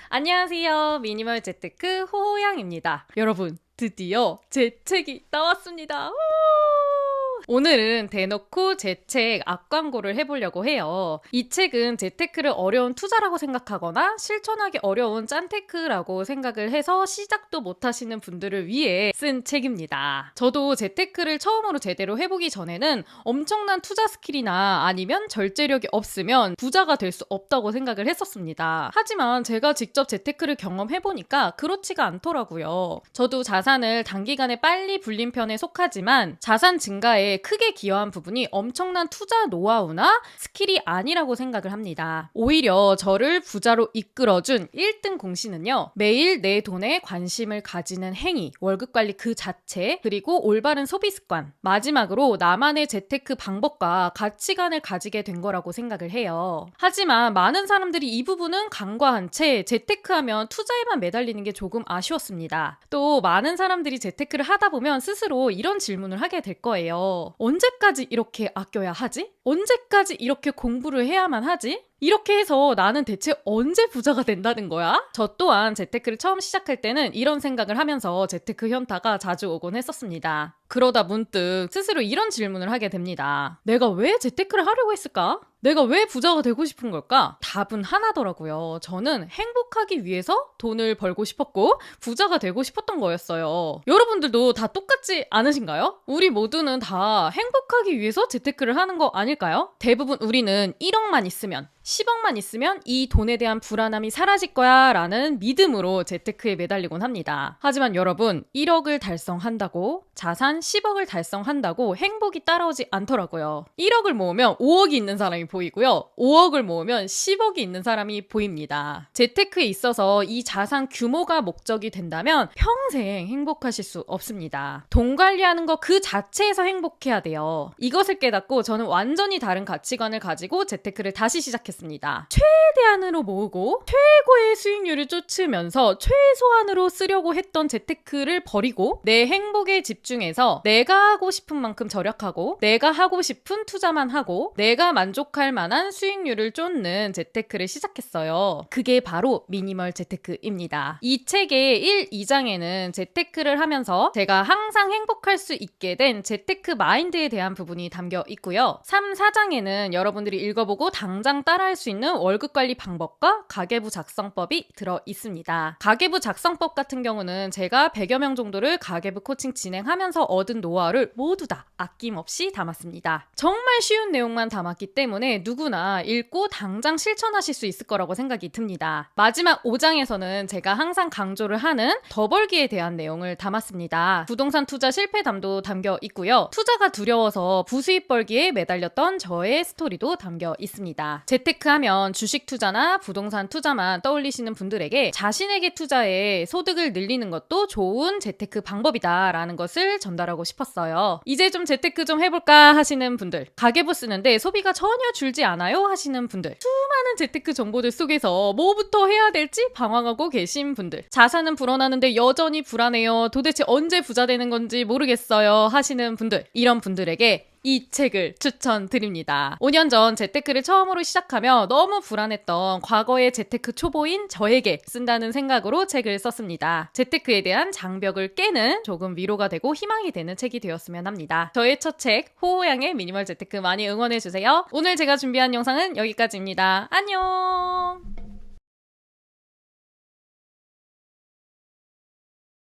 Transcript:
안녕하세요. 미니멀 재테크 호호양입니다. 여러분, 드디어 제 책이 나왔습니다. 오늘은 대놓고 제 책 앞광고를 해보려고 해요. 이 책은 재테크를 어려운 투자라고 생각하거나 실천하기 어려운 짠테크라고 생각을 해서 시작도 못하시는 분들을 위해 쓴 책입니다. 저도 재테크를 처음으로 제대로 해보기 전에는 엄청난 투자 스킬이나 아니면 절제력이 없으면 부자가 될 수 없다고 생각을 했었습니다. 하지만 제가 직접 재테크를 경험해보니까 그렇지가 않더라고요. 저도 자산을 단기간에 빨리 불린 편에 속하지만 자산 증가에 크게 기여한 부분이 엄청난 투자 노하우나 스킬이 아니라고 생각을 합니다. 오히려 저를 부자로 이끌어준 1등 공신은요. 매일 내 돈에 관심을 가지는 행위, 월급 관리 그 자체, 그리고 올바른 소비 습관, 마지막으로 나만의 재테크 방법과 가치관을 가지게 된 거라고 생각을 해요. 하지만 많은 사람들이 이 부분은 간과한 채 재테크하면 투자에만 매달리는 게 조금 아쉬웠습니다. 또 많은 사람들이 재테크를 하다 보면 스스로 이런 질문을 하게 될 거예요. 언제까지 이렇게 아껴야 하지? 언제까지 이렇게 공부를 해야만 하지? 이렇게 해서 나는 대체 언제 부자가 된다는 거야? 저 또한 재테크를 처음 시작할 때는 이런 생각을 하면서 재테크 현타가 자주 오곤 했었습니다. 그러다 문득 스스로 이런 질문을 하게 됩니다. 내가 왜 재테크를 하려고 했을까? 내가 왜 부자가 되고 싶은 걸까? 답은 하나더라고요. 저는 행복하기 위해서 돈을 벌고 싶었고 부자가 되고 싶었던 거였어요. 여러분들도 다 똑같지 않으신가요? 우리 모두는 다 행복하기 위해서 재테크를 하는 거 아닐까요? 대부분 우리는 1억만 있으면 10억만 있으면 이 돈에 대한 불안함이 사라질 거야 라는 믿음으로 재테크에 매달리곤 합니다. 하지만 여러분 1억을 달성한다고 자산 10억을 달성한다고 행복이 따라오지 않더라고요. 1억을 모으면 5억이 있는 사람이 보이고요. 5억을 모으면 10억이 있는 사람이 보입니다. 재테크에 있어서 이 자산 규모가 목적이 된다면 평생 행복하실 수 없습니다. 돈 관리하는 거 그 자체에서 행복해야 돼요. 이것을 깨닫고 저는 완전히 다른 가치관을 가지고 재테크를 다시 시작했습니다. 최대한으로 모으고 최고의 수익률을 쫓으면서 최소한으로 쓰려고 했던 재테크를 버리고 내 행복에 집중해서 내가 하고 싶은 만큼 절약하고 내가 하고 싶은 투자만 하고 내가 만족할 만한 수익률을 쫓는 재테크를 시작했어요. 그게 바로 미니멀 재테크입니다. 이 책의 1, 2장에는 재테크를 하면서 제가 항상 행복할 수 있게 된 재테크 마인드에 대한 부분이 담겨 있고요. 3, 4장에는 여러분들이 읽어보고 당장 따라할 수 있는 월급 관리 방법과 가계부 작성법이 들어 있습니다. 가계부 작성법 같은 경우는 제가 100여 명 정도를 가계부 코칭 진행하면서 얻은 노하우를 모두 다 아낌없이 담았습니다. 정말 쉬운 내용만 담았기 때문에 누구나 읽고 당장 실천하실 수 있을 거라고 생각이 듭니다. 마지막 5장에서는 제가 항상 강조를 하는 더 벌기에 대한 내용을 담았습니다. 부동산 투자 실패담도 담겨 있고요. 투자가 두려워서 부수입 벌기에 매달렸던 저의 스토리도 담겨 있습니다. 재테크하면 주식 투자나 부동산 투자만 떠올리시는 분들에게 자신에게 투자해 소득을 늘리는 것도 좋은 재테크 방법이다라는 것을 전달하고 싶었어요. 이제 좀 재테크 좀 해볼까 하시는 분들, 가계부 쓰는데 소비가 전혀 줄지 않아요 하시는 분들, 수많은 재테크 정보들 속에서 뭐부터 해야 될지 방황하고 계신 분들, 자산은 불어나는데 여전히 불안해요, 도대체 언제 부자 되는 건지 모르겠어요 하시는 분들, 이런 분들에게 이 책을 추천드립니다. 5년 전 재테크를 처음으로 시작하며 너무 불안했던 과거의 재테크 초보인 저에게 쓴다는 생각으로 책을 썼습니다. 재테크에 대한 장벽을 깨는 조금 위로가 되고 희망이 되는 책이 되었으면 합니다. 저의 첫 책 호호양의 미니멀 재테크 많이 응원해주세요. 오늘 제가 준비한 영상은 여기까지입니다. 안녕!